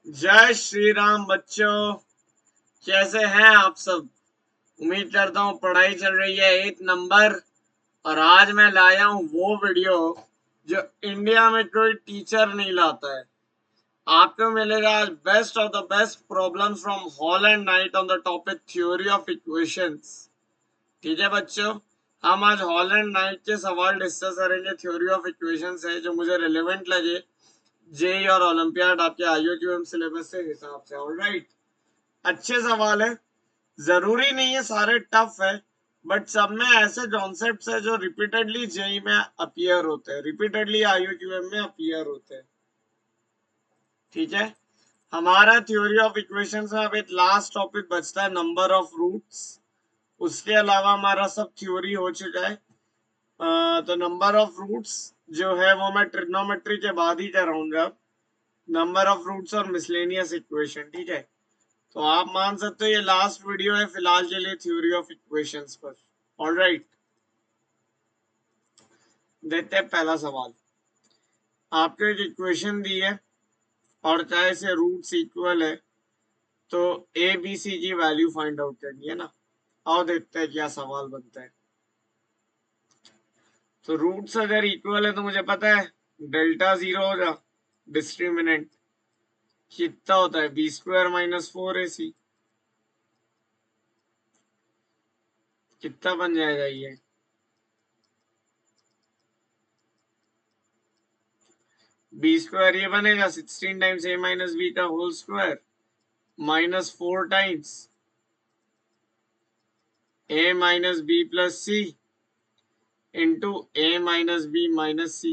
जय श्री राम बच्चों, कैसे हैं आप सब। उम्मीद करता हूँ पढ़ाई चल रही है एक नंबर। और आज मैं लाया हूँ वो वीडियो जो इंडिया में कोई टीचर नहीं लाता है। आपको मिलेगा आज best of the best problems from hall and night on the topic theory of equations. ठीक है बच्चों, हम आज हॉल एंड नाइट के सवाल डिस्कस करेंगे। थ्योरी ऑफ इक्वेशंस है जो मुझे रिलेवेंट लगे जेई और ओलंपियाड आपके आईओक्यूएम सिलेबस के हिसाब से। ऑलराइट, अच्छे सवाल है, जरूरी नहीं है सारे टफ है, बट सब में ऐसे कॉन्सेप्ट्स है जो रिपीटेडली जेई में अपीयर होते हैं, रिपीटेडली आईओक्यूएम में अपीयर होते हैं। ठीक है, हमारा थ्योरी ऑफ इक्वेशंस में अब एक लास्ट टॉपिक बचता है, नंबर ऑफ रूट्स। उसके अलावा हमारा सब थ्योरी हो चुका है। तो नंबर ऑफ रूट्स जो है वो मैं ट्रिग्नोमेट्री के बाद ही कराऊंगा, नंबर ऑफ रूट्स और मिसलेनियस इक्वेशन। ठीक है, तो आप मान सकते हो ये लास्ट वीडियो है फिलहाल के लिए थ्योरी ऑफ इक्वेशंस पर। ऑलराइट, देखते हैं पहला सवाल। आपको एक इक्वेशन दी है और चाहे से रूट्स इक्वल है, तो ए बी सी की वैल्यू फाइंड आउट करनी है ना। आओ देखते हैं क्या सवाल बनता है। तो रूट्स अगर इक्वल है तो मुझे पता है डेल्टा जीरो होगा। डिस्क्रिमिनेंट कितना होता है, बी स्क्वायर माइनस 4ac। कितना बन जाएगा ये, बी स्क्वायर ये बनेगा 16 टाइम्स ए माइनस बी का whole square minus 4 times A minus B plus C into A minus B minus सी।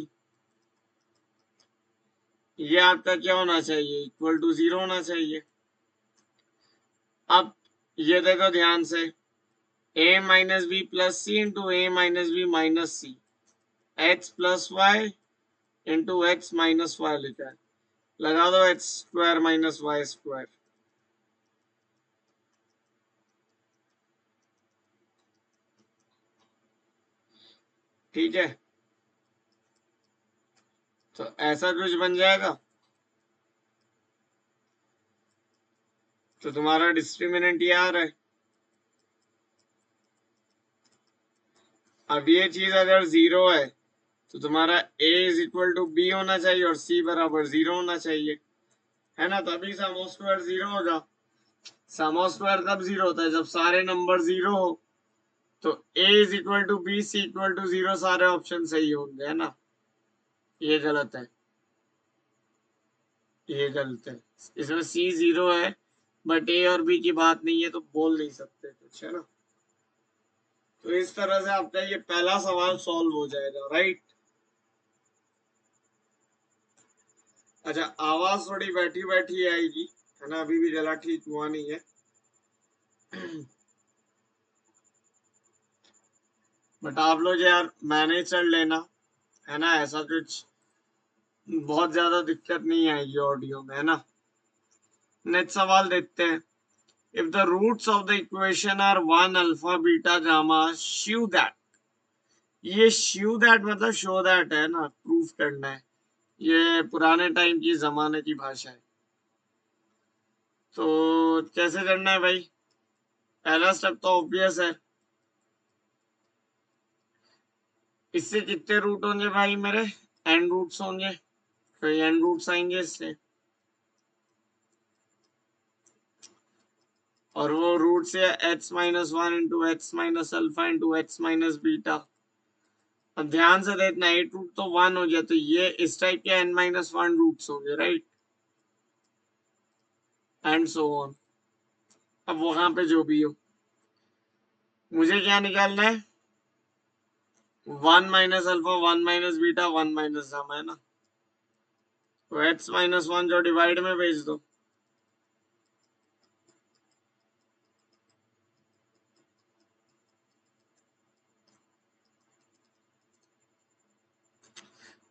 ये आपका क्या होना चाहिए, इक्वल टू 0 होना चाहिए। अब ये देखो ध्यान से, A minus B plus C into A minus B minus C, X plus Y into X minus Y लिखा है। लगा दो X square minus Y square. ठीक है, तो ऐसा कुछ बन जाएगा। तो तुम्हारा डिस्क्रिमिनेंट ये आ रहा है। अब ये चीज अगर 0 है तो तुम्हारा a is equal to B होना चाहिए और c बराबर 0 होना चाहिए, है ना। तभी सम ऑफ स्क्वायर 0 होगा। सम ऑफ स्क्वायर तब 0 होता है जब सारे नंबर 0 हो। तो a is equal to B, C equal to 0, सारे ऑप्शन सही होंगे, है ना। ये गलत है, ये गलत है। इसमें c 0 है बट a और b की बात नहीं है, तो बोल नहीं सकते कुछ, है ना। तो इस तरह से आपका ये पहला सवाल सॉल्व हो जाएगा, राइट। अच्छा, आवाज थोड़ी बैठी बैठी आएगी, है ना, अभी भी गला ठीक हुआ नहीं है। बट आप लोग यार मैनेज कर लेना, है ना। ऐसा कुछ बहुत ज्यादा दिक्कत नहीं आएगी ऑडियो में, है ना। नेक्स्ट सवाल देखते हैं। If the roots of the equation are 1 alpha beta gamma show that. ये शो दैट मतलब शो दैट है ना, प्रूफ करना है। ये पुराने टाइम की जमाने की भाषा है। तो कैसे करना है भाई, पहला स्टेप तो ऑब्वियस है। इससे कितने रूट होंगे भाई मेरे, एन रूट्स होंगे, तो एन रूट्स आएंगे इससे। और वो रूट से x minus 1 into X minus alpha into X minus beta. अब ध्यान से देखना, एट रूट तो 1 हो गया, तो ये इस टाइप के n माइनस 1 रूट्स होंगे, राइट, एंड सो ऑन। अब वहां पे जो भी हो, मुझे क्या निकालना है, 1 minus alpha 1 minus beta 1 minus gamma, है ना। तो एक्स माइनस 1 जो डिवाइड में भेज दो।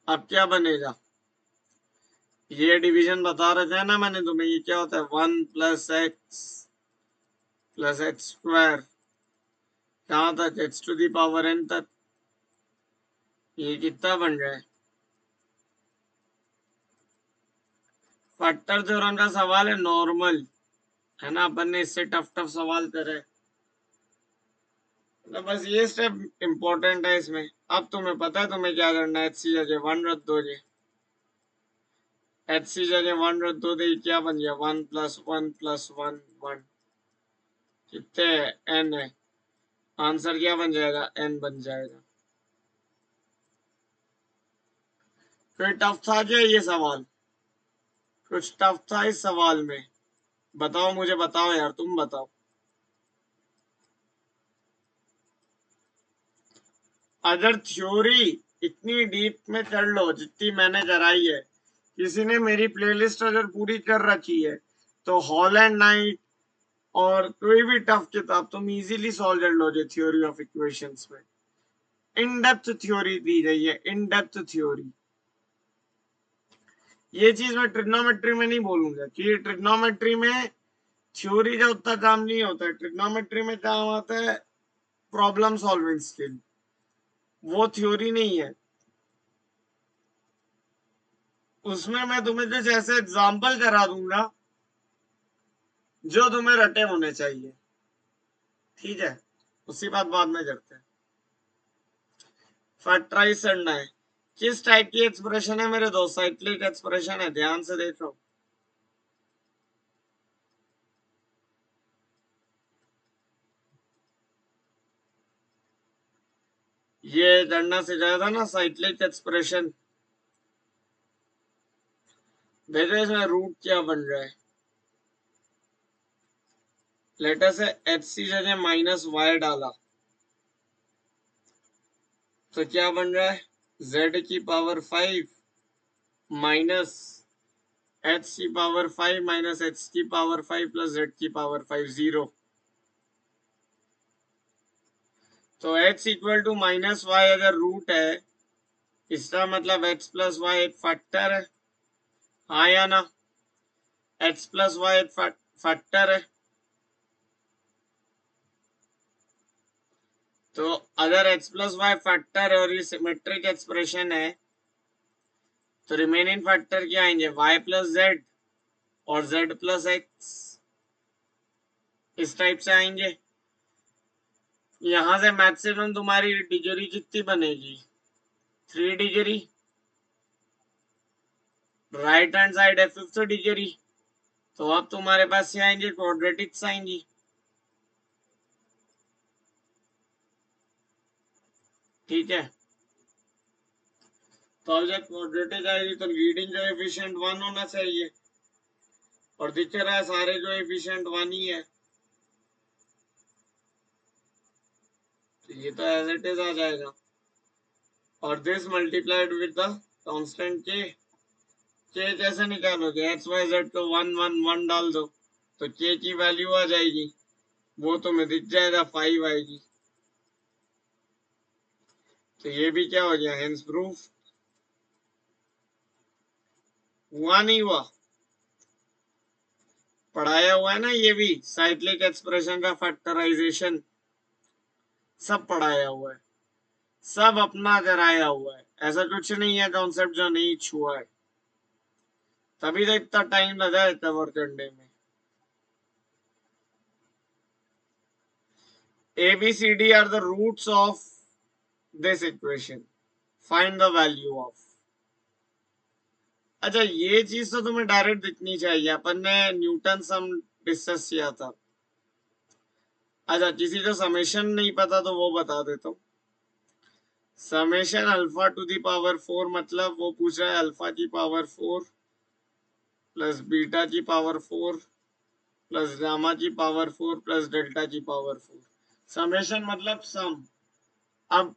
अब क्या बनेगा, ये डिवीजन बता रहे थे ना मैंने तुम्हें, ये क्या होता है, 1 प्लस एक्स स्क्वायर, कहाँ तक, X to the power n तक। ये कितना बन रहा है, फट्टर थ्योरम का सवाल है नॉर्मल, है ना, अपन ने इससे टफ टफ सवाल करे, तो बस ये स्टेप इम्पोर्टेंट है इसमें। अब तुम्हें पता है तुम्हें क्या करना है, HC जगह 1 रद्द हो जाए, HC जगह 1 रद्द हो गई, क्या बन गया 1 + 1 + 1 1, कितने n है, आंसर क्या बन जाएगा n बन जाएगा। फिर टफ था क्या ये सवाल, कुछ टफ था इस सवाल में, बताओ मुझे, बताओ यार तुम बताओ। अगर थ्योरी इतनी डीप में कर लो जितनी मैंने कराई है, किसी ने मेरी प्लेलिस्ट अगर पूरी कर रखी है, तो हॉल एंड नाइट और कोई भी टफ किताब तुम इजीली सॉल्व कर लोगे थ्योरी ऑफ इक्वेशंस में। इन डेप्थ थ्योरी दी गई है, इन डेप्थ थ्योरी। ये चीज मैं ट्रिग्नोमेट्री में नहीं बोलूंगा कि ट्रिग्नोमेट्री में थ्योरी का उतना काम नहीं होता है, ट्रिग्नोमेट्री में काम आता है प्रॉब्लम सॉल्विंग स्किल, वो थ्योरी नहीं है। उसमें मैं तुम्हें कुछ ऐसे एग्जाम्पल करा दूंगा जो तुम्हें रटे होने चाहिए, ठीक है, उसी बात बाद में करते हैं। फैक्टराइज करना है, किस टाइप की एक्सप्रेशन है मेरे दोस्त, साइक्लिक एक्सप्रेशन है, ध्यान से देखो। ये करना सिखाया था ना साइक्लिक एक्सप्रेशन, देखो इसमें रूट क्या बन रहा है, लेटर से HC जगह -y डाला, तो क्या बन रहा है z⁵ minus h⁵ minus h⁵ plus z⁵ 0। तो x इक्वल टू -y अगर रूट है, इसका मतलब x + y एक फैक्टर है, हाँ या ना, x + y एक फैक्टर है। तो अगर x + y फैक्टर है और ये सिमेट्रिक एक्सप्रेशन है, तो रिमेनिंग फैक्टर क्या आएंगे y + z और z + x, इस टाइप से आएंगे। यहां से मैक्सिमम तुम्हारी डिग्री कितनी बनेगी 3 डिग्री, राइट हैंड साइड है 5th डिग्री, तो अब तुम्हारे पास क्या आएंगे क्वाड्रेटिक्स आएंगी, ठीक है। तो अब जब क्वाड्रेटिक आएगी तो लीडिंग कोएफिशिएंट 1 होना चाहिए, और दिख रहा है सारे कोएफिशिएंट 1 ही है, तो ये तो एज इट इज आ जाएगा। और this multiplied with the constant के कैसे निकालोगे, एक्स वाई जेड को 1 1 1 डाल दो, तो के की वैल्यू आ जाएगी, वो तुम्हें दिख जाएगा 5 आएगी। तो ये भी क्या हो गया, हेंस प्रूफ हुआ नहीं हुआ, पढ़ाया हुआ है ना, ये भी साइक्लिक एक्सप्रेशन का फैक्टराइजेशन सब पढ़ाया हुआ है, सब अपना कराया हुआ है, ऐसा कुछ नहीं है कॉन्सेप्ट जो नहीं छुआ है, तभी तो इतना टाइम लगा है कवर करने में। ABCD are the roots of this equation, find the value of। अच्छा ये चीज तो तुम्हें डायरेक्ट दिखनी चाहिए, अपन ने न्यूटन सम डिस्कस किया था। अच्छा किसी को समेशन नहीं पता तो वो बता देता हूँ, समेशन α⁴ मतलब वो पूछ रहा है α⁴ प्लस β⁴ प्लस γ⁴ प्लस δ⁴। समेशन मतलब सम, अब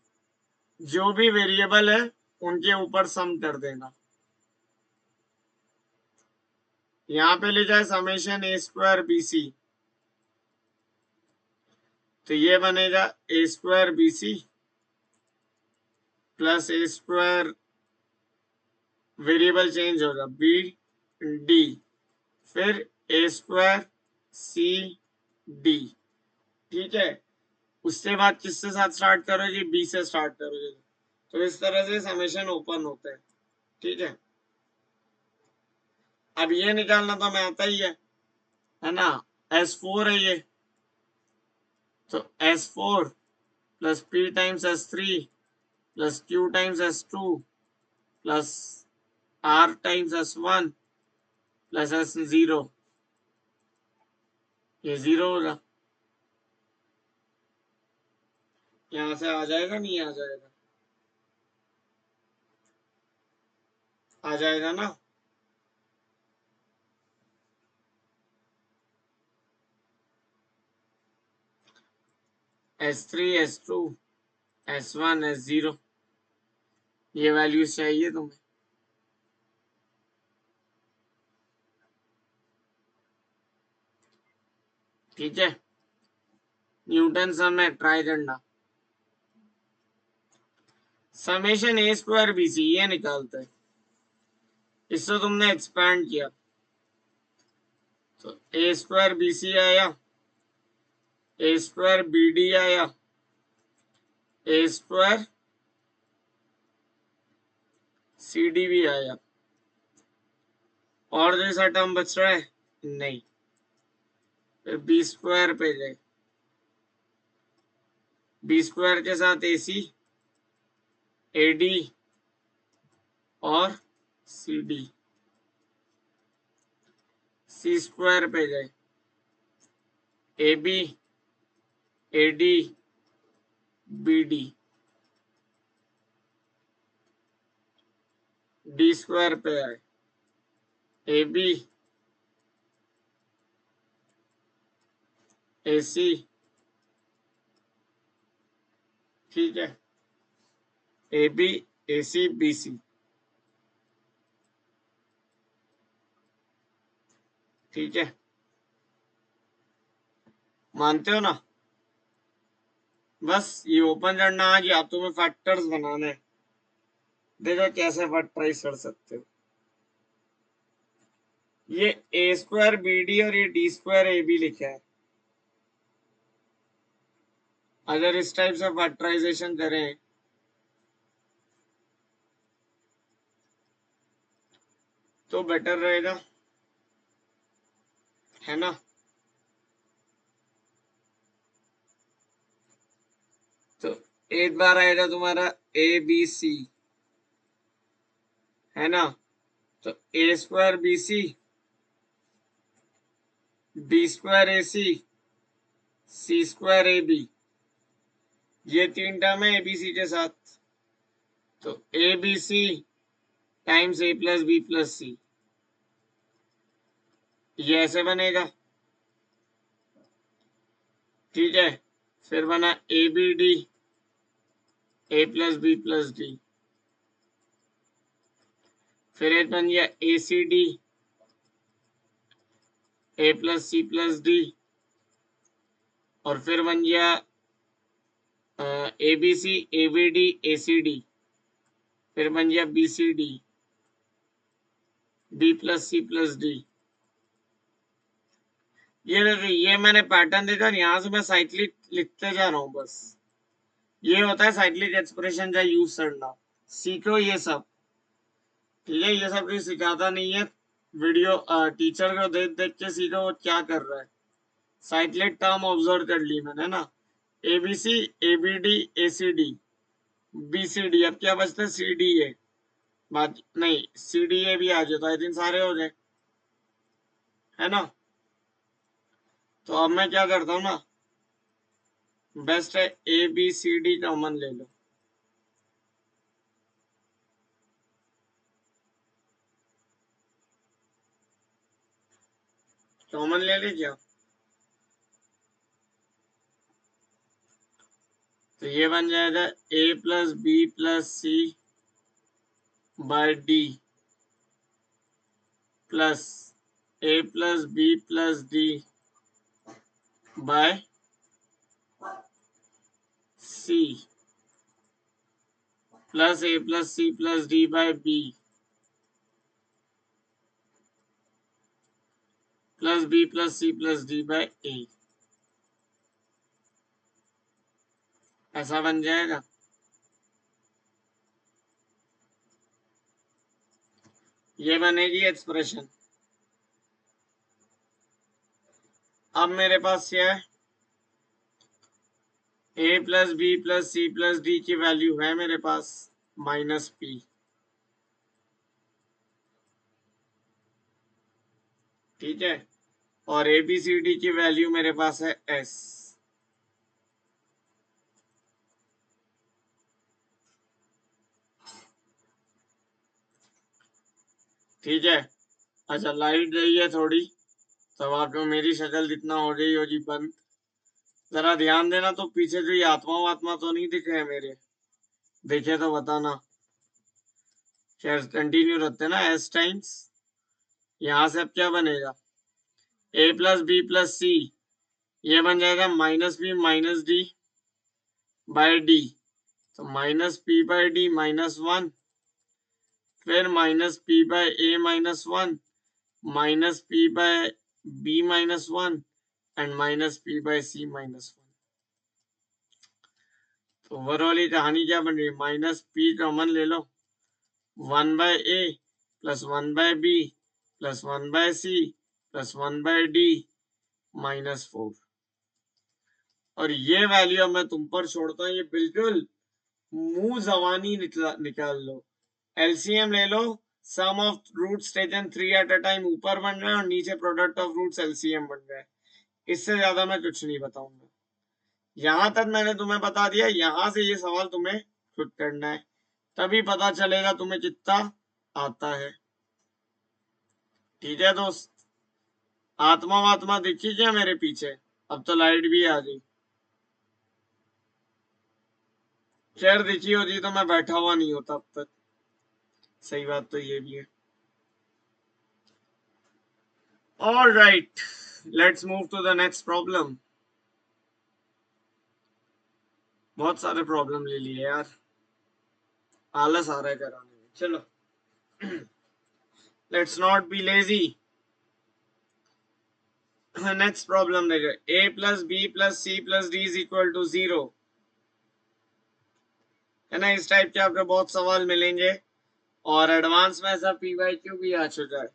जो भी वेरिएबल है उनके ऊपर सम कर देना, यहाँ पे लिखा है समेशन A² BC, तो ये बनेगा A² BC plus A², variable change होगा BD, फिर A² CD, ठीक है। उसके बाद किससे साथ स्टार्ट करोगे, B से स्टार्ट करोगे, तो इस तरह से समेशन ओपन होता है, ठीक है। अब ये निकालना तो मैं आता ही है ना। S4 है ये, तो S4 plus P times S3 plus Q times S2 plus R times S1 plus S0, ये 0 होगा। यहां से आ जाएगा, नहीं आ जाएगा? आ जाएगा ना। S3 S2 S1 S0, ये वैल्यूज चाहिए तुम्हें। ठीक है, न्यूटन सम है, ट्राई करना। समेशन ए स्क्वायर बी सी ये निकालते हैं, इससे तुमने एक्सपैंड किया तो ए स्क्वायर बी सी आया, ए स्क्वायर बी डी आया, ए स्क्वायर सी डी भी आया, और जैसा टर्म बच रहा है नहीं। फिर बी स्क्वायर पे गए, बी स्क्वायर के साथ ए सी, ए डी और सी डी। सी स्क्वायर पे गए, A B, A D, B D. D square पे आए, ए बी, ए सी, ठीक है, A B, A C, B C. ठीक है, मानते हो ना? बस ये ओपन करना आ गया, तुम्हें फैक्टर्स बनाने हैं। देखो कैसे फैक्टराइज कर सकते हो। ये ए स्क्वायर बी डी और ये डी स्क्वायर ए बी लिखा है। अगर इस टाइप से फैक्टराइजेशन करें तो बेटर रहेगा, है ना। तो एक बार आएगा तुम्हारा ए बी सी, है ना। तो A square B C, B square A C, C square A B, ये तीन टर्म है ए बी सी के साथ। तो A B C times A plus B plus C, ये ऐसे बनेगा। ठीक है, फिर बना A B D, A plus B plus D. फिर एक बन गया A C D, A plus C plus D. और फिर बन गया A B C, A B D, A C D. फिर बन गया B C D, B plus C plus D. ये देखो, ये मैंने पैटर्न देखा, यहाँ से मैं साइक्लिक लिखते जा रहा हूँ बस। ये होता है साइक्लिक एक्सप्रेशन का यूज करना, सीखो ये सब। ठीक है, ये सब भी सिखाता नहीं है, वीडियो टीचर को देख देख के सीखो वो क्या कर रहा है। साइक्लिक टर्म ऑब्जर्व कर ली मैंने ना, A B C, A B D, A C D, B C D. अब क्या बचता है, सी डी ए। बात नहीं, सी डी ए भी आ जाए तो आई थिंक सारे हो जाए, है ना। तो अब मैं क्या करता हूँ ना, बेस्ट है A B C D common ले लो। कॉमन ले ली क्या? तो ये बन जाएगा A plus B plus C by D plus A plus B plus D by C plus A plus C plus D by B plus B plus C plus D by A. ऐसा बन जाएगा। ये बनेगी expression. अब मेरे पास क्या है, a plus B plus C plus D की वैल्यू है मेरे पास माइनस पी, ठीक है, और ए बी सी डी की वैल्यू मेरे पास है एस। ठीक है, अच्छा लाइट गई है थोड़ी, तब आपको मेरी शक्ल जितना हो रही होगी बंद। जरा ध्यान देना, तो पीछे जो ये आत्मा वात्मा तो नहीं दिख रहे मेरे, देखे तो बताना। शेयर कंटिन्यू रखते ना एस टाइम्स, यहां से अब क्या बनेगा, A plus B plus C, ये बन जाएगा minus B minus D by D, तो minus P by D minus one, फिर minus P by A minus one, minus P by B minus one, and minus P by C minus one. तो overall ये कहानी क्या बन रही है, minus P common ले लो, one by A plus one by B plus one by C plus one by D minus four. और ये वैल्यू अब मैं तुम पर छोड़ता हूँ, ये बिल्कुल मुंह जवानी निकाल लो, एलसीएम ले लो, sum of roots taken three at a time ऊपर बन रहा है और नीचे प्रोडक्ट ऑफ रूट्स एलसीएम बन रहा है। इससे ज्यादा मैं कुछ नहीं बताऊंगा। यहां तक मैंने तुम्हें बता दिया, यहां से ये सवाल तुम्हें खुद करना है, तभी पता चलेगा तुम्हें कितना आता है। ठीक है दोस्त, आत्मा वात्मा दिखी क्या मेरे पीछे, अब तो लाइट भी आ गई। खैर दिखी होती तो मैं बैठा हुआ नहीं होता अब तक, सही बात तो ये भी है। All right, let's move to the next problem. बहुत सारे प्रॉब्लम ले लिए यार, आलस आ रहा है कराने में। चलो let's not be lazy. Next problem देखो, a plus B plus C plus D is equal to zero, है ना। इस टाइप के आपको बहुत सवाल मिलेंगे, और एडवांस में ऐसा पी वाई क्यू भी आ चुका है।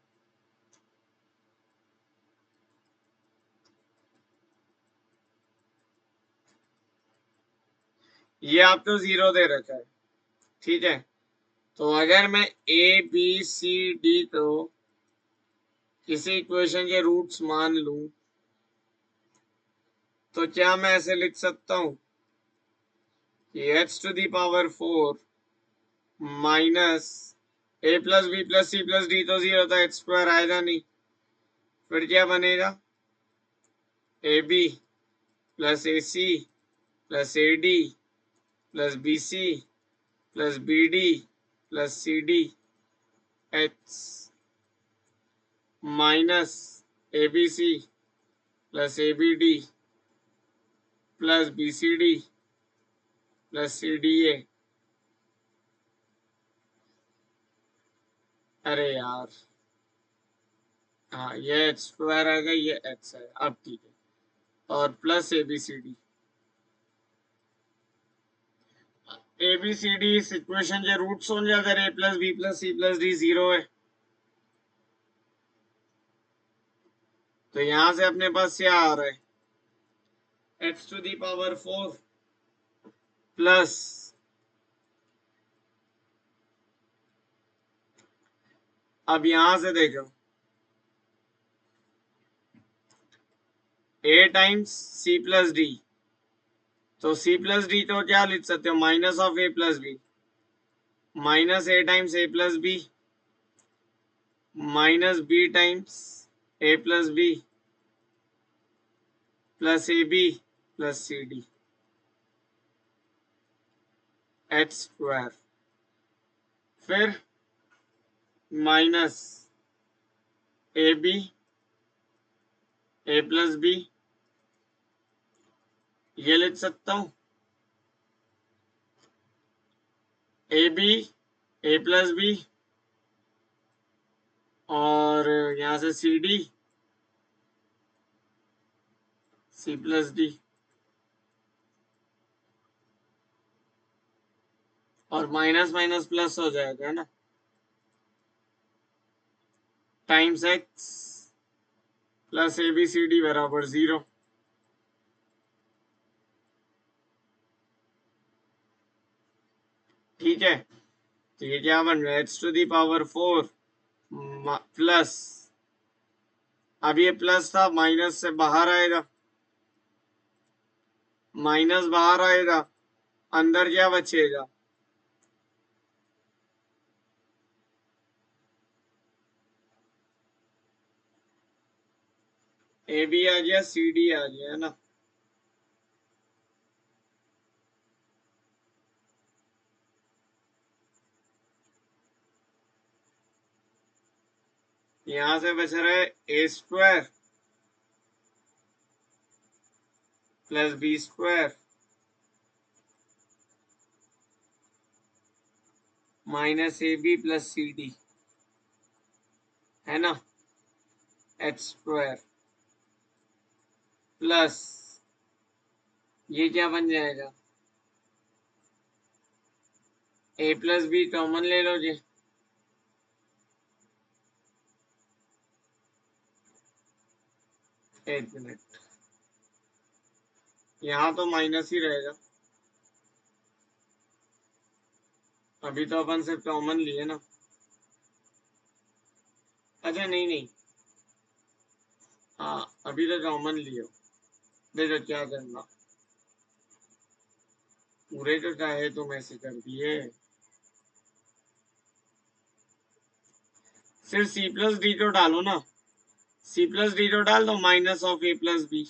ये आपको जीरो दे रखा है, ठीक है। तो अगर मैं ए बी सी डी को किसी इक्वेशन के रूट्स मान लूं, तो क्या मैं ऐसे लिख सकता हूं कि h to the power 4 minus A plus B plus C plus D, तो जीरो था, एच स्क्वायर आएगा नहीं, फिर क्या बनेगा, A B plus A C plus A D plus B C plus B D plus C D H minus A B C plus A B D plus B C D plus C D A. अरे यार, हाँ ये H square आएगा, ये H है, अब ठीक है, और plus A B C D. A B C D इस इक्वेशन के रूट्स होंगे अगर A plus B plus C plus D zero है, तो यहां से अपने पास क्या आ रहा है, x to the power 4 plus, अब यहां से देखो a times C plus D, तो सी प्लस डी तो क्या लिख सकते हो, minus of A plus B, minus A times A plus B minus B times A plus B plus A B plus C D H square, फिर minus A B A plus B, ये लिख सकता हूं A B A plus B, और यहां से C D C plus D, और minus minus plus हो जाएगा, है ना, टाइम्स एक्स प्लस ABCD बराबर 0। ठीक है, तो ये क्या बन रहा है, x⁴ प्लस, अब ये प्लस था, माइनस से बाहर आएगा, माइनस बाहर आएगा, अंदर क्या बचेगा, AB आ गया, CD आ गया, है ना। यहां से बच रहा है A² plus B² minus AB plus CD, है ना, x² प्लस, ये क्या बन जाएगा, A प्लस B कॉमन ले लो जी, एक मिनट, यहाँ तो माइनस ही रहेगा, अभी तो अपन सिर्फ कॉमन लिए ना, अच्छा नहीं नहीं, हाँ अभी तो कॉमन लियो, देखो क्या करना, पूरे तो चाहे तुम ऐसे कर दिए, सिर्फ C प्लस डी तो डालो ना, C प्लस डी तो डाल दो, minus of A plus B,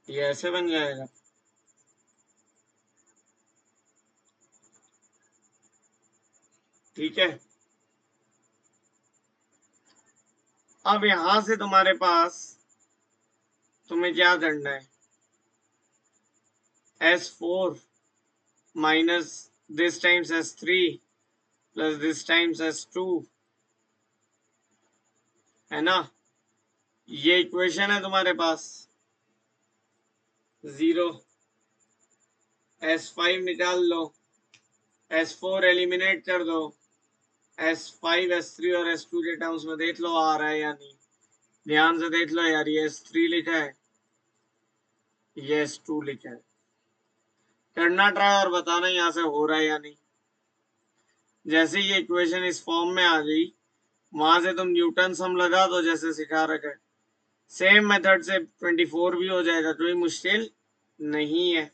ये ऐसे बन जाएगा, ठीक है। अब यहां से तुम्हारे पास, तुम्हें क्या करना है, S4 minus this times S3 plus this times S2, है ना, ये इक्वेशन है तुम्हारे पास, 0, S5 निकाल लो, S4 एलिमिनेट कर दो, S5 S3 और S2 के टर्म्स में देख लो आ रहा है या नहीं, ध्यान से देख लो यार, ये S3 लिखा है, ये S2 लिखा है, करना ट्राई और बताना यहाँ से हो रहा है या नहीं। जैसे ये इक्वेशन इस फॉर्म में आ गई, वहां से तुम न्यूटन सम लगा दो जैसे सिखा रखा है, सेम मेथड से 24 भी हो जाएगा, कोई मुश्किल नहीं है।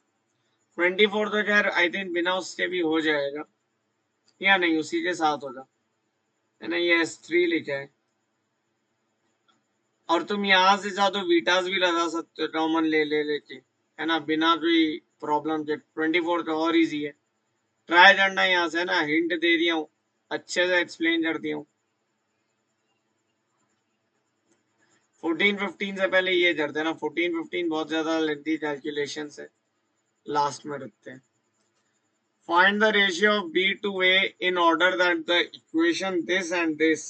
24 तो खैर आई थिंक बिना उसके भी हो जाएगा, या नहीं उसी के साथ होगा, है ना, ये S3 लिखा है, और तुम यहाँ से चाहो तो बीटास भी लगा सकते हो कॉमन ले लेके, है ना, बिना कोई प्रॉब्लम के, 24 तो और इजी है, ट्राई करना यहाँ से, ना हिंट दे दिया हूँ, अच्छे से एक्सप्लेन कर दिया हूँ। 14-15 से पहले ये करते हैं ना, 14-15 बहुत ज्यादा लेंथी कैलकुलेशन है, लास्ट में रखते हैं। Find the ratio of B to A in order that the equation this and this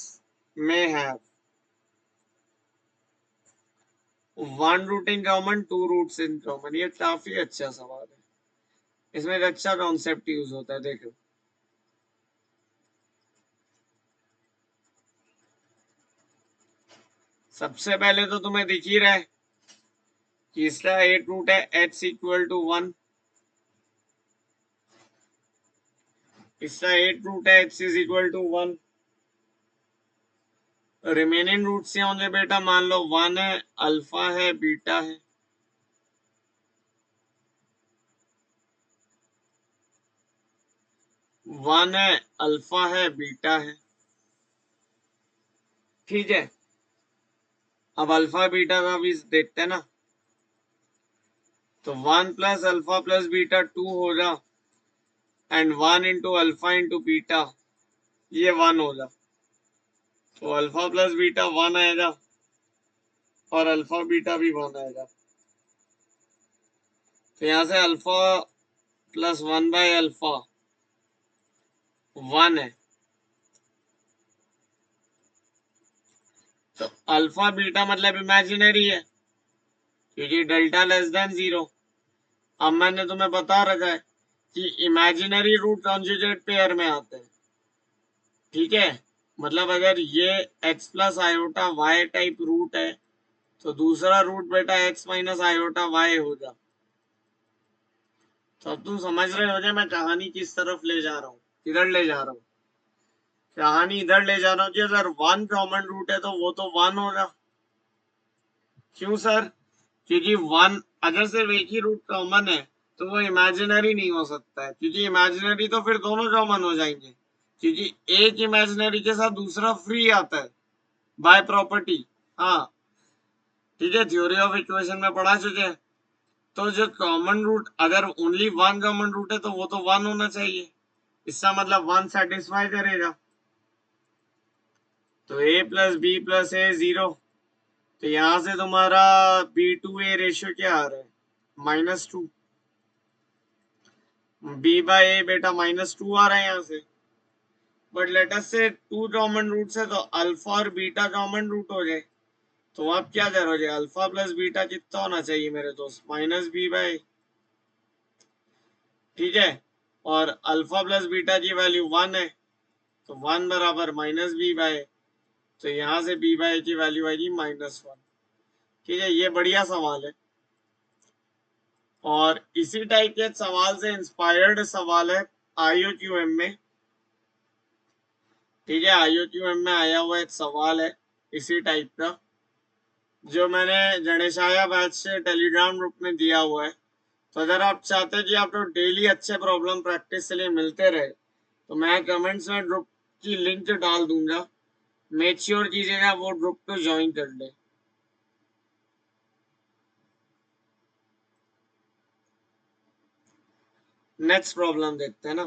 may have one root in common, two roots in common। ये काफी अच्छा सवाल है, इसमें एक अच्छा कॉन्सेप्ट यूज होता है, देखो सबसे पहले तो तुम्हें दिख ही रहा है कि इसका एट रूट है h=1, इसका एट रूट है h=1, रिमेनिंग रूट से होंगे बेटा, मान लो 1 है, अल्फा है, बीटा है, 1 है, अल्फा है, बीटा है, ठीक है। अब अल्फा बीटा का भी देखते हैं ना, तो 1 प्लस अल्फा प्लस बीटा 2 होगा, and 1 into alpha into beta, ये 1 होगा, तो अल्फा प्लस बीटा 1 आएगा, और अल्फा बीटा भी 1 आएगा, तो यहां से अल्फा प्लस 1/अल्फा 1 है, तो अल्फा बीटा मतलब इमेजिनरी है क्योंकि डेल्टा लेस देन 0। अब मैंने तुम्हें बता रखा है कि इमेजिनरी रूट कॉन्जुगेट पेयर में आते हैं, ठीक है। मतलब अगर ये x plus iota Y type root है तो दूसरा रूट बेटा x माइनस आयोटा वाई होगा। तो अब तुम समझ रहे हो मैं कहानी किस तरफ ले जा रहा हूँ, किधर ले जा रहा हूँ। कहानी इधर ले जा रहा हूँ कि अगर वन कॉमन रूट है तो वो तो वन होगा। क्यों सर? क्योंकि वन अगर सिर्फ एक ही रूट कॉमन है तो वो इमेजिनरी नहीं हो सकता है, क्योंकि इमेजिनरी तो फिर दोनों कॉमन हो जाएंगे, क्योंकि एक इमेजिनरी के साथ दूसरा फ्री आता है बाय प्रॉपर्टी। हाँ ठीक है, थ्योरी ऑफ इक्वेशन में पढ़ा चुके हैं। तो जो कॉमन रूट अगर ओनली वन कॉमन रूट है तो वो तो वन होना चाहिए, इसका मतलब वन सेटिस्फाई करेगा। तो a प्लस बी प्लस ए 0, तो यहां से तुम्हारा b/a रेशियो क्या आ रहा है? -2। b बाय a बेटा -2 आ रहा है यहाँ से। बट लेट अस से टू कॉमन रूट्स है तो अल्फा और बीटा कॉमन रूट हो जाए। तो आप क्या करोगे? अल्फा प्लस बीटा कितना होना चाहिए मेरे दोस्त? -b/, ठीक है। और अल्फा प्लस बीटा की वैल्यू 1 है तो 1 बराबर -b/, तो यहाँ से b/a की वैल्यू आएगी -1। ठीक है, ये बढ़िया सवाल है। और इसी टाइप के सवाल से इंस्पायर्ड सवाल है IOQM में, ठीक है। IOQM में आया हुआ एक सवाल है इसी टाइप का, जो मैंने गणेशाया बैच से टेलीग्राम ग्रुप में दिया हुआ है। तो अगर आप चाहते हैं कि आपको डेली अच्छे प्रॉब्लम प्रैक्टिस के लिए मिलते रहे तो मैं कमेंट्स में ग्रुप की लिंक डाल दूंगा, मेक श्योर कीजिएगा वो ग्रुप को ज्वाइन कर ले। नेक्स्ट प्रॉब्लम देखते हैं ना।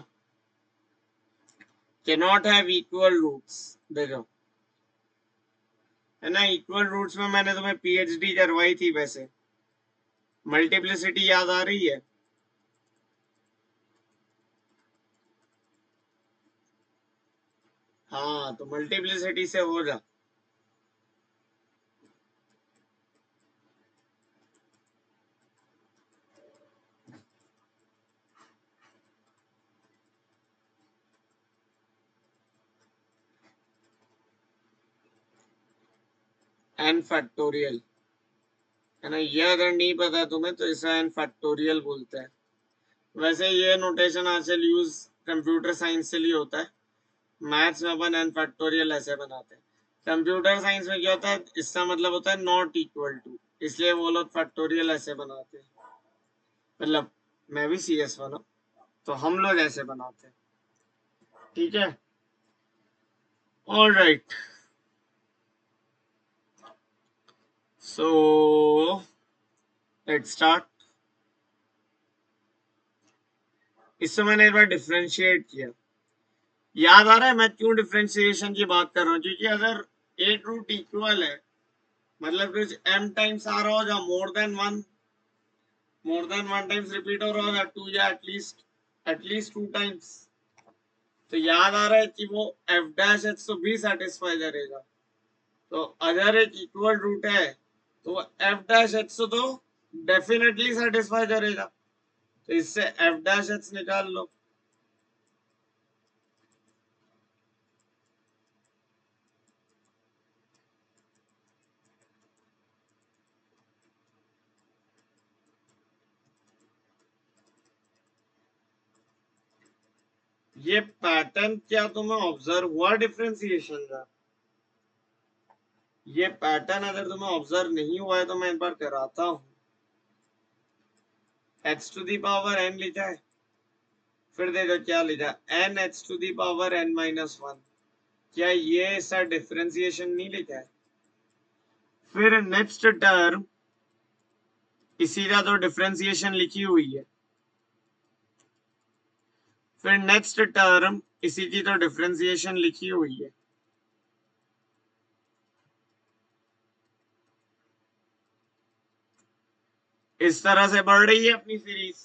कैनॉट हैव इक्वल रूट्स, देखो है ना, इक्वल रूट्स में मैंने तुम्हें PhD करवाई थी वैसे। मल्टीप्लिसिटी याद आ रही है? हाँ तो मल्टीप्लिसिटी से हो जा। n फैक्टोरियल, है ना, ये अगर नहीं पता तुम्हें तो इसे n फैक्टोरियल बोलते हैं। वैसे ये नोटेशन आजकल यूज कंप्यूटर साइंस से लिए होता है, मैथ्स में अपन n फैक्टोरियल ऐसे बनाते हैं। कंप्यूटर साइंस में क्या होता है, इसका मतलब होता है नॉट इक्वल टू, इसलिए वो लोग फैक्टोरियल ऐसे बनाते हैं। मतलब मैं भी CS1 हूँ तो हम लोग ऐसे बनाते हैं, ठीक है। All right, so let's start. इससे मैंने एक बार डिफ्रेंशिएट किया, याद आ रहा है मैं क्यों डिफ्रेंशिएशन की बात कर रहा हूँ? क्योंकि अगर एक रूट इक्वल है मतलब कुछ m टाइम्स आ रहा होगा, more than one times repeat हो रहा होगा, टू या एटलीस्ट टू टाइम्स, तो याद आ रहा है कि वो f' तो भी सेटिस्फाई करेगा। तो अगर एक इक्वल रूट है तो वो f' तो डेफिनेटली सेटिस्फाई करेगा, तो इससे f' निकाल लो। ये पैटर्न क्या तुम्हें ऑब्जर्व हुआ डिफ्रेंसिएशन का? ये पैटर्न अगर तुम्हें ऑब्जर्व नहीं हुआ है तो मैं एक बार कराता हूँ। h⁻n लिखा है, फिर देखो क्या लिखा, n(h⁻n-1), क्या ये इसका डिफरेंशिएशन नहीं लिखा है? फिर नेक्स्ट टर्म इसी का तो डिफरेंशिएशन लिखी हुई है, फिर नेक्स्ट टर्म इसी की तो डिफरेंशिएशन लिखी हुई है। इस तरह से बढ़ रही है अपनी सीरीज,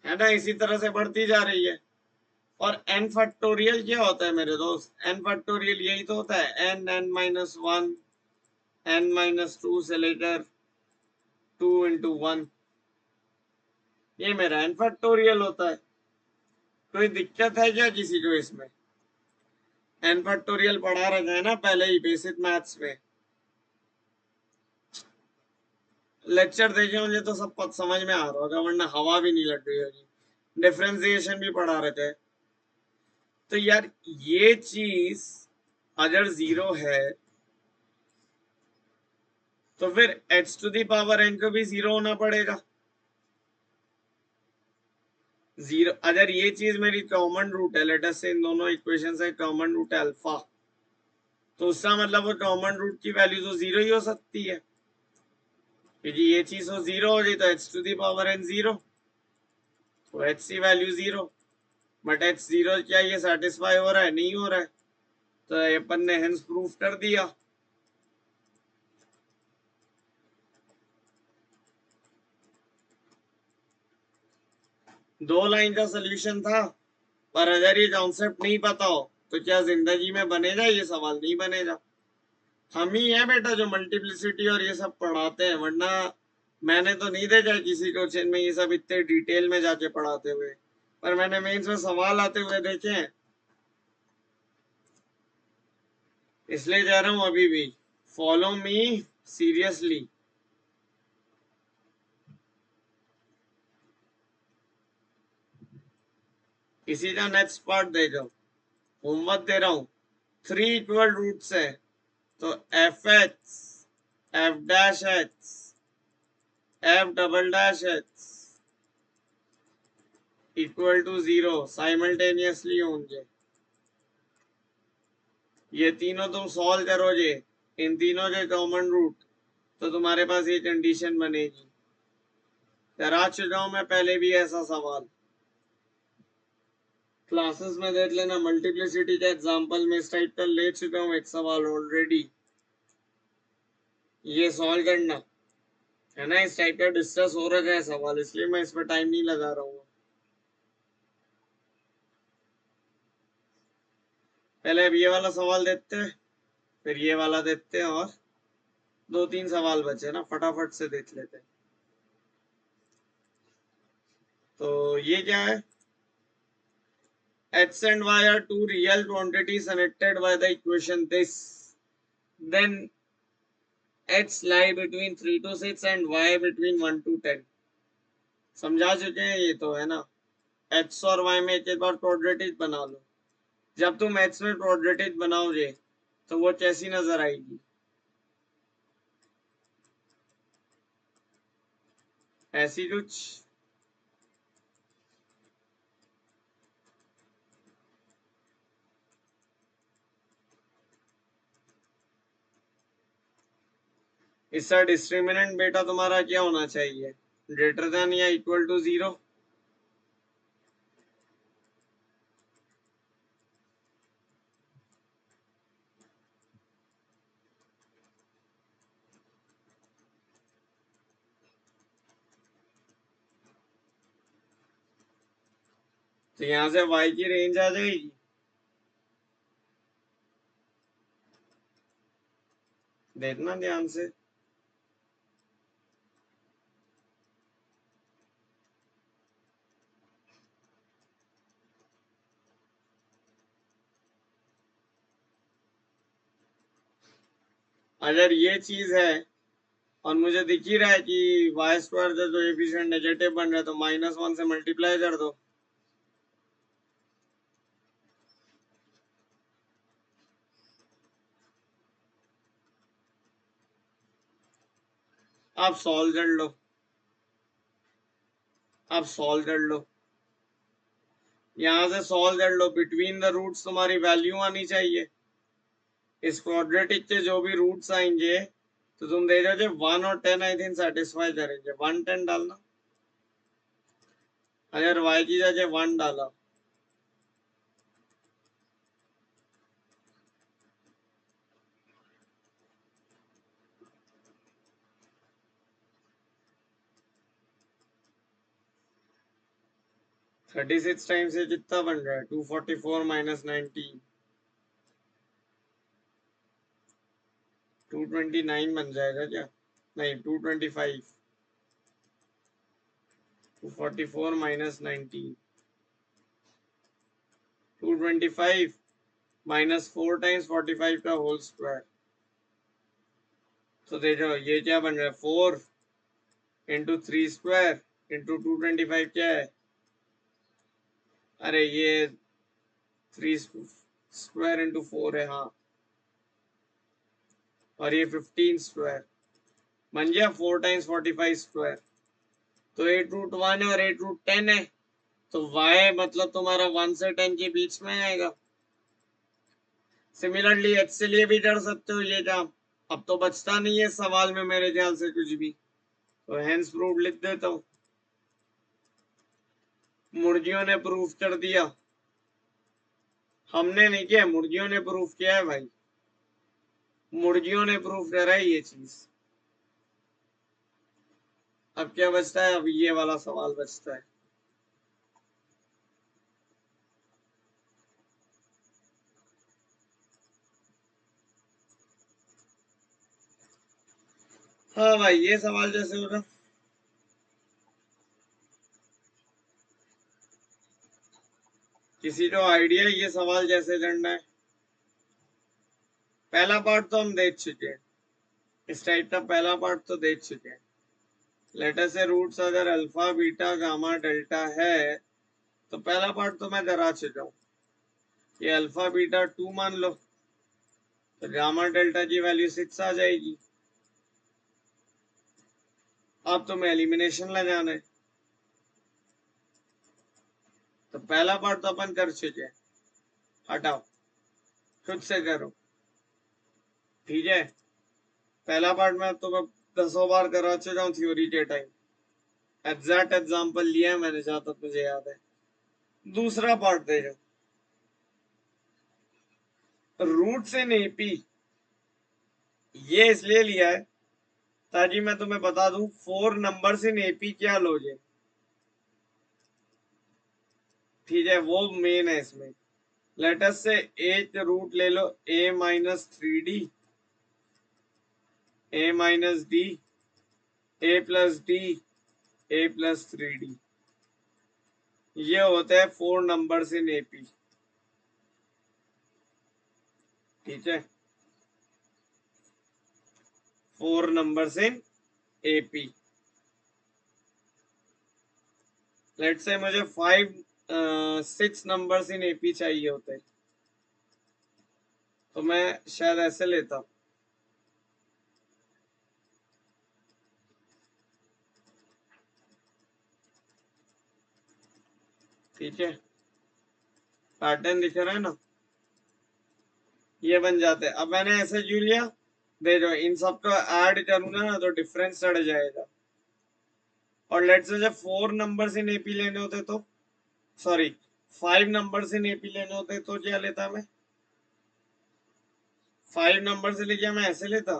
है ना, इसी तरह से बढ़ती जा रही है। और n फैक्टोरियल क्या होता है मेरे दोस्त? n फैक्टोरियल यही तो होता है, n-1 n-2 से लेकर 2 into 1, ये मेरा n फैक्टोरियल होता है। कोई दिक्कत है क्या किसी को इसमें? n फैक्टोरियल पढ़ा रखा है ना पहले ही बेसिक मैथ्स में। लेक्चर देखे मुझे तो सब समझ में आ रहा होगा, वरना हवा भी नहीं लग रही होगी। डिफरेंशिएशन भी पढ़ा रखा है। तो यार ये चीज अगर 0 है तो फिर h to the power n को भी 0 होना पड़ेगा। 0 अगर ये चीज मेरी कॉमन रूट है, लेट अस से इन दोनों इक्वेशन से कॉमन रूट है अल्फा, तो उसका मतलब वो कॉमन रूट की वैल्यू तो 0 ही हो सकती है, क्योंकि ये चीज तो 0 हो गई तो h to the power n 0, तो h की वैल्यू 0। बट h 0 क्या ये सेटिस्फाई हो रहा है? नहीं हो रहा है, तो ये अपन ने हेंस प्रूफ कर दिया। दो लाइन का सोल्यूशन था, पर अगर ये कॉन्सेप्ट नहीं पता हो तो क्या जिंदगी में बनेगा? ये सवाल नहीं बनेगा। हम ही है बेटा जो मल्टीप्लिसिटी और ये सब पढ़ाते हैं, वरना मैंने तो नहीं देखा किसी क्वेश्चन में ये सब इतने डिटेल में जाके पढ़ाते हुए, पर मैंने मेंस में सवाल आते हुए देखे हैं, इसलिए जा रहा हूं अभी भी। Follow me seriously. इसी का नेक्स्ट पार्ट देखो, होमवर्क दे रहा हूं। 3 इक्वल रूट्स है, तो F X, F dash X, F double dash X equal to 0 simultaneously होंगे। ये तीनों तुम सॉल्व करोगे, इन तीनों के कॉमन रूट, तो तुम्हारे पास ये कंडीशन बनेगी। करा चुका हूं मैं पहले भी ऐसा सवाल, क्लासेस में देख लेना। मल्टीप्लिसिटी के एग्जांपल में इस टाइप का ले चुका हूं एक सवाल ऑलरेडी, ये सॉल्व करना है ना। इस टाइप का डिस्कस हो रहा है सवाल, इसलिए मैं इस पर टाइम नहीं लगा रहा हूँ। पहले अब ये वाला सवाल देते हैं, फिर ये वाला देते हैं, और 2-3 सवाल बचे ना, फटाफट से देख लेते हैं। तो ये क्या है? x and y are two real quantities connected by the equation this, then x lie between 3 to 6 and y between 1 to 10। समझा चुके हैं ये तो, है ना। x और y में एक बार क्वाड्रेटिक बना लो। जब तुम x में क्वाड्रेटिक बनाओगे तो वो कैसी नजर आएगी? ऐसी कुछ। इसका डिस्क्रिमिनेंट बेटा तुम्हारा क्या होना चाहिए? ग्रेटर देन या इक्वल टू 0। तो यहां से y की रेंज आ जाएगी। देखना ध्यान से। अगर ये चीज है और मुझे दिख ही रहा है कि वाई स्क्वायर का जो एफिशिएंट नेगेटिव बन रहा है, तो -1 से मल्टीप्लाई कर दो। आप सॉल्व कर लो, आप सॉल्व कर लो, यहां से सॉल्व कर लो। बिटवीन द रूट्स तुम्हारी वैल्यू आनी चाहिए। इस क्वाड्रेटिक के जो भी रूट्स आएंगे तो तुम दे दोगे 1 और 10, आई थिंक सेटिस्फाई करेंगे। 1 10 डालना, अगर y की जगह 1 डाला 36 टाइम्स से कितना बन रहा है? 244 माइनस 19, 229 बन जाएगा क्या? नहीं, 225। 244 माइनस 19, 225 माइनस 4 टाइम्स 45 का होल स्क्वायर। तो देखो ये क्या बन रहा है? 4 इंटू 3 स्क्वायर इंटू 225 क्या है? अरे ये 3 स्क्वायर इंटू 4 है, हाँ। और ये 15 स्क्वायर बन गया 4 टाइम्स 45 स्क्वायर। तो 8√1 है और 8√10 है, तो y मतलब तुम्हारा 1 से 10 के बीच में आएगा। सिमिलरली h से लिए भी कर सकते हो ये काम। अब तो बचता नहीं है सवाल में मेरे ख्याल से कुछ भी, तो हेंस प्रूव लिख देता हूं। मुर्गियों ने प्रूफ कर दिया, हमने नहीं किया, मुर्गियों ने प्रूफ किया है भाई, मुर्गियों ने प्रूफ करा है ये चीज। अब क्या बचता है? अब ये वाला सवाल बचता है। हाँ भाई, ये सवाल जैसे होगा, किसी को आइडिया ये सवाल जैसे करना है? पहला पार्ट तो हम देख चुके हैं, इस टाइप का पहला पार्ट तो देख चुके हैं। लेटर से रूट्स अगर अल्फा बीटा गामा डेल्टा है, तो पहला पार्ट तो मैं करा चुका हूँ। ये अल्फा बीटा 2 मान लो, तो गामा डेल्टा की वैल्यू 6 आ जाएगी। अब तुम्हें एलिमिनेशन लगाना है, तो पहला पार्ट तो अपन कर चुके हैं, हटाओ, खुद से करो, ठीक है। पहला पार्ट मैं तुम्हें 10 बार करा चुका हूँ थ्योरी के टाइम, एग्जैक्ट एग्जाम्पल लिया है मैंने जहां तक मुझे याद है। दूसरा पार्ट देखो, रूट्स इन एपी, ये इसलिए लिया है ताकि मैं तुम्हें बता दूं 4 नंबर्स इन एपी क्या लोगे, ठीक है, वो मेन है इसमें। लेटस से एक रूट ले लो, a-3d, a-d, a+d, a+3d, ये होता है 4 नंबर्स इन एपी, ठीक है, 4 नंबर्स इन एपी। लेट से मुझे 6 नंबर्स इन एपी चाहिए होते, तो मैं शायद ऐसे लेता, ठीक है, पैटर्न दिख रहा है ना, ये बन जाते हैं। अब मैंने ऐसे क्यों लिया? देखो इन सबको ऐड करूंगा ना तो डिफरेंस चढ़ जाएगा, और लेट से जब 4 नंबर्स इन एपी लेने होते तो, सॉरी 5 नंबर्स इन एपी लेने होते तो क्या लेता मैं? 5 नंबर से लेके मैं ऐसे लेता,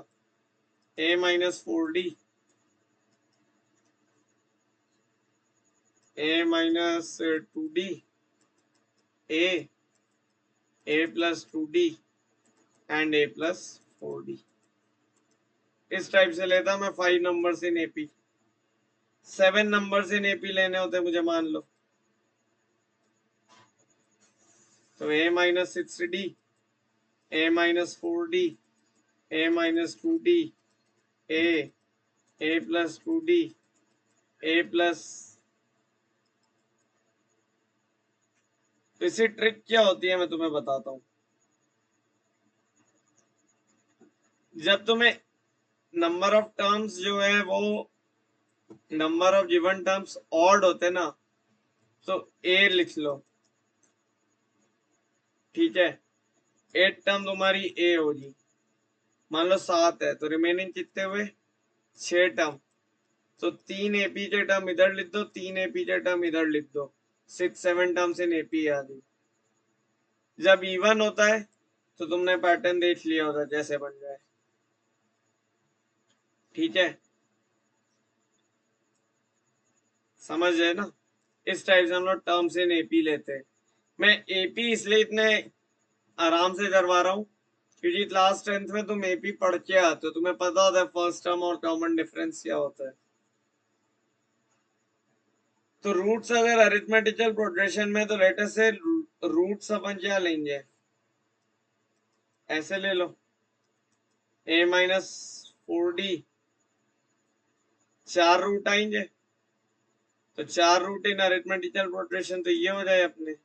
a-4d, a-2d, a, a+2d and a+4d, इस टाइप से लेता मैं 5 numbers in AP. 7 numbers in AP लेने होते मुझे मान लो, तो a-6d, a-4d, a-2d, a+2d, a plus. तो इसी ट्रिक क्या होती है मैं तुम्हें बताता हूँ। जब तुम्हें नंबर ऑफ टर्म्स जो है वो number of given terms odd होते ना, तो ए लिख लो, ठीक है, 8 टर्म तुम्हारी ए होगी। मान लो 7 है तो रिमेनिंग कितने हुए? 6 टर्म, तो 3 एपी के टर्म इधर लिख दो, 3 एपी के टर्म इधर लिख दो, 6-7 टर्म्स इन एपी आ गई। जब इवन होता है तो तुमने पैटर्न देख लिया होता जैसे बन जाए, ठीक है, समझ है ना? इस टाइप से हम लोग टर्म्स इन एपी लेते हैं। मैं एपी इसलिए इतने आराम से करवा रहा हूँ क्योंकि क्लास 10th में तुम एपी पढ़ के आते हो, तुम्हें पता होता है फर्स्ट टर्म और कॉमन डिफरेंस क्या होता है। तो रूट्स अगर अरिथमेटिकल प्रोग्रेशन में, तो लेटर से रूट्स अपन क्या लेंगे, ऐसे ले लो a-4d, 4 रूट आएंगे, तो 4 रूट इन अरिथमेटिकल प्रोग्रेशन तो ये हो जाए अपने।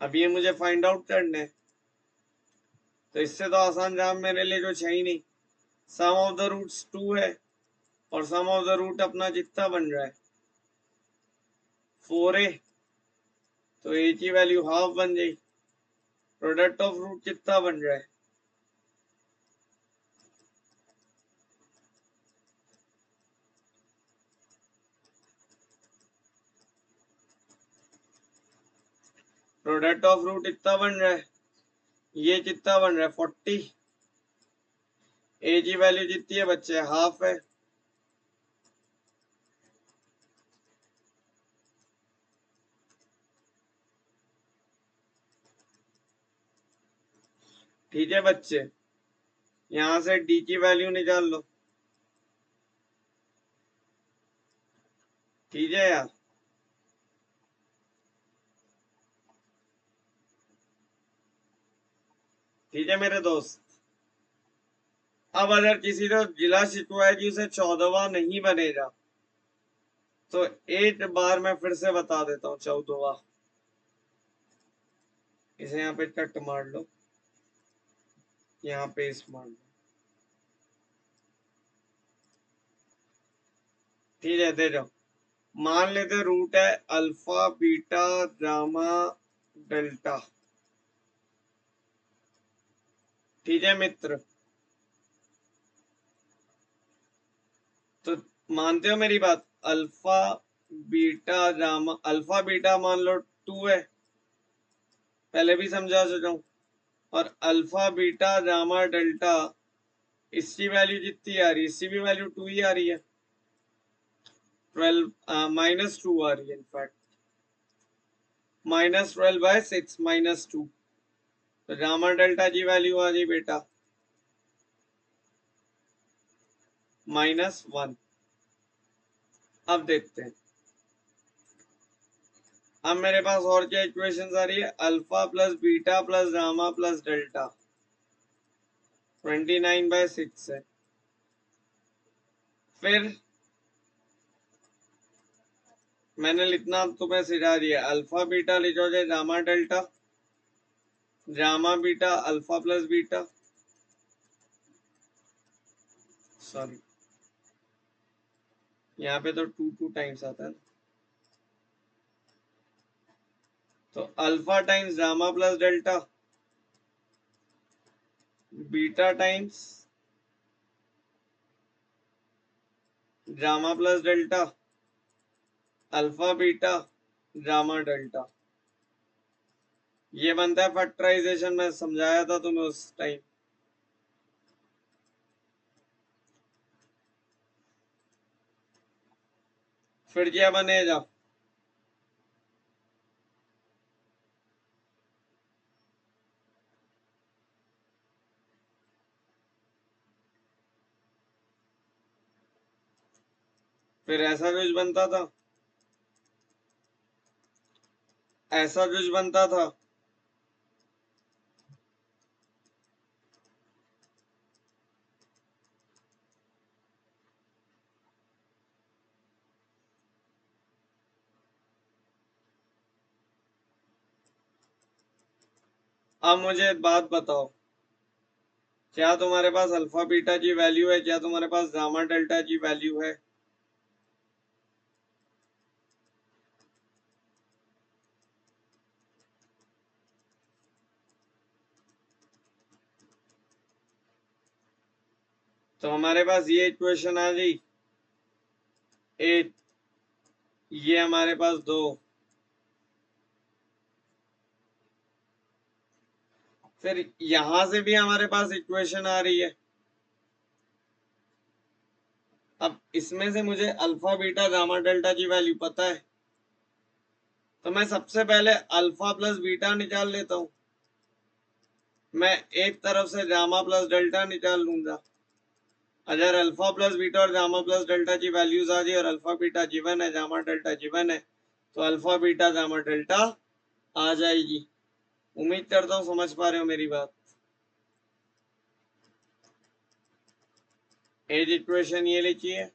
अब ये मुझे फाइंड आउट करना है, तो इससे तो आसान काम मेरे लिए कुछ है ही नहीं। सम ऑफ द रूट्स 2 है और सम ऑफ द रूट अपना जितना बन रहा है 4a, तो a की वैल्यू हाफ बन गई। प्रोडक्ट ऑफ रूट कितना बन रहा है, प्रोडक्ट ऑफ रूट इतना बन रहा है, ये कितना बन रहा है 40। a की वैल्यू कितनी है बच्चे, हाफ है। ठीक है बच्चे, यहां से d की वैल्यू निकाल लो। ठीक है यार, ठीक है मेरे दोस्त। अब अगर किसी को जिला शिकवा है कि उसे 14वां नहीं बनेगा, तो एक बार मैं फिर से बता देता हूँ 14वां। इसे यहाँ पे कट मार लो, यहाँ पे इस मार लो। ठीक है, दे जाओ। मान लेते रूट है अल्फा बीटा गामा डेल्टा। ठीक है मित्र, तो मानते हो मेरी बात, alpha beta gamma, alpha beta मान लो 2 है, पहले भी समझा चुका हूं। और अल्फा बीटा गामा डेल्टा, इसकी वैल्यू कितनी आ रही है, इसकी भी वैल्यू 2 ही आ रही है, 12 -2 आ रही है इनफैक्ट, -12/6 -2, तो गामा डेल्टा की वैल्यू आ गई बेटा -1। अब देखते हैं, अब मेरे पास और क्या इक्वेशंस आ रही है, alpha plus beta plus gamma plus delta 29/6 है। फिर मैंने लिखना तुम्हें सिखा दिया, अल्फा बीटा लिखोगे gamma delta, gamma beta alpha plus beta, sorry यहाँ पे तो 2 टाइम्स आता है, तो alpha times gamma plus delta, beta times gamma plus delta, alpha beta gamma delta. ये बनता है फैक्टराइजेशन, मैं समझाया था तुम्हें उस टाइम। फिर क्या बनेगा, फिर ऐसा कुछ बनता था, ऐसा कुछ बनता था। अब मुझे एक बात बताओ, क्या तुम्हारे पास अल्फा बीटा की वैल्यू है, क्या तुम्हारे पास गामा डेल्टा की वैल्यू है, तो हमारे पास ये इक्वेशन आ गई एक, ये हमारे पास 2, फिर यहां से भी हमारे पास इक्वेशन आ रही है। अब इसमें से मुझे अल्फा बीटा गामा डेल्टा की वैल्यू पता है, तो मैं सबसे पहले अल्फा प्लस बीटा निकाल लेता हूं। मैं एक तरफ से गामा प्लस डेल्टा निकाल लूंगा। अगर अल्फा प्लस बीटा और गामा प्लस डेल्टा की वैल्यूज आ गई और अल्फा बीटा गिवन है, गामा डेल्टा गिवन है, तो अल्फा बीटा गामा डेल्टा आ जाएगी। उम्मीद करता हूं समझ पा रहे हो मेरी बात। एज इक्वेशन ये लिखिए,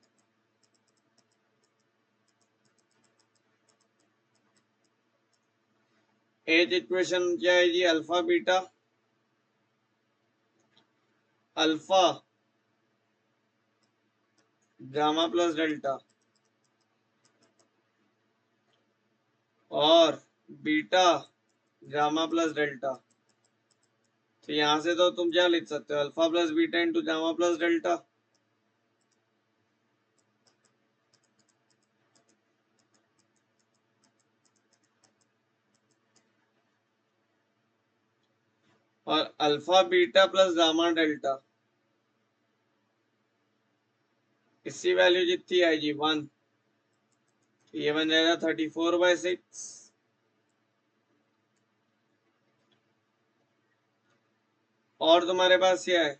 एज इक्वेशन क्या है जी? Alpha beta alpha gamma plus delta और बीटा गामा प्लस डेल्टा। तो यहां से तो तुम क्या लिख सकते हो? Alpha plus beta into gamma plus delta. और alpha beta plus gamma delta, इसकी वैल्यू जितनी आएगी 1, तो ये बन जाएगा 34/6। और तुम्हारे पास क्या है?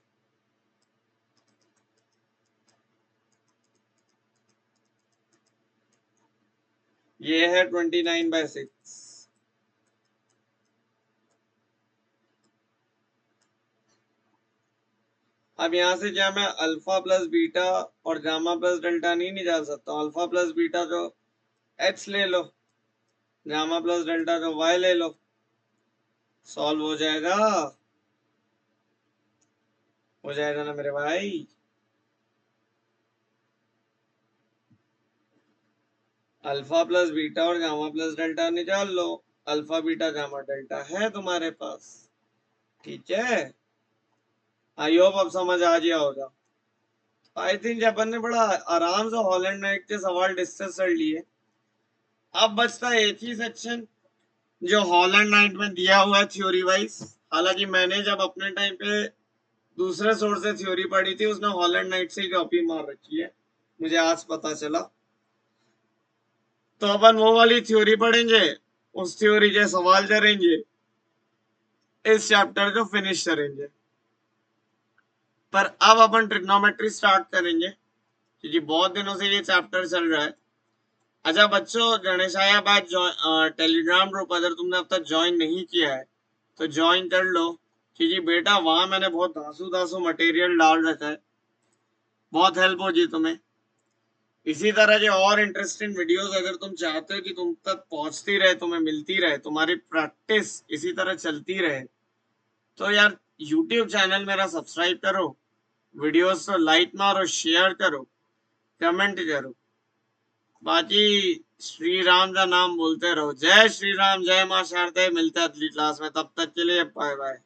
ये है 29/6। अब यहां से क्या मैं अल्फा प्लस बीटा और गामा प्लस डेल्टा नहीं निकाल सकता? अल्फा प्लस बीटा जो x ले लो, गामा प्लस डेल्टा जो y ले लो, सॉल्व हो जाएगा। हो जाएगा ना मेरे भाई? अल्फा प्लस बीटा और गामा प्लस डेल्टा निकाल लो। अल्फा बीटा गामा डेल्टा है तुम्हारे पास, ठीक है। आई होप अब समझ आ गया होगा। आई थिंक अपन ने बड़ा आराम से हॉलैंड नाइट के सवाल डिस्कस कर लिए। अब बचता है एक ही सेक्शन जो हॉलैंड नाइट में दिया हुआ है थ्योरी वाइज। हालांकि मैंने जब अपने टाइम पे दूसरे सोर्स से थ्योरी पढ़ी थी, उसने हॉलैंड नाइट से ही कॉपी मार रखी है, मुझे आज पता चला। तो अपन वो वाली थ्योरी पढ़ेंगे, उस थ्योरी के सवाल करेंगे, इस चैप्टर को फिनिश करेंगे। पर अब अपन ट्रिग्नोमेट्री स्टार्ट करेंगे, क्योंकि बहुत दिनों से ये चैप्टर चल रहा है। अच्छा बच्चों, गणेशाया बैच टेलीग्राम ग्रुप अगर तुमने अब तक ज्वाइन नहीं किया है तो ज्वाइन कर लो, क्योंकि बेटा वहां मैंने बहुत धांसू धांसू मटेरियल डाल रखा है, बहुत हेल्प होगी तुम्हें। इसी तरह के और इंटरेस्टिंग वीडियोस अगर तुम चाहते हो कि तुम तक पहुंचती रहे, तुम्हें मिलती रहे, तुम्हारी प्रैक्टिस इसी तरह चलती रहे, तो यार यूट्यूब चैनल मेरा सब्सक्राइब करो, वीडियोस को लाइक मारो, शेयर करो, कमेंट करो। बाकी श्री राम का नाम बोलते रहो। जय श्री राम, जय मां शारदे। मिलते हैं अगली क्लास में, तब तक के लिए बाय बाय।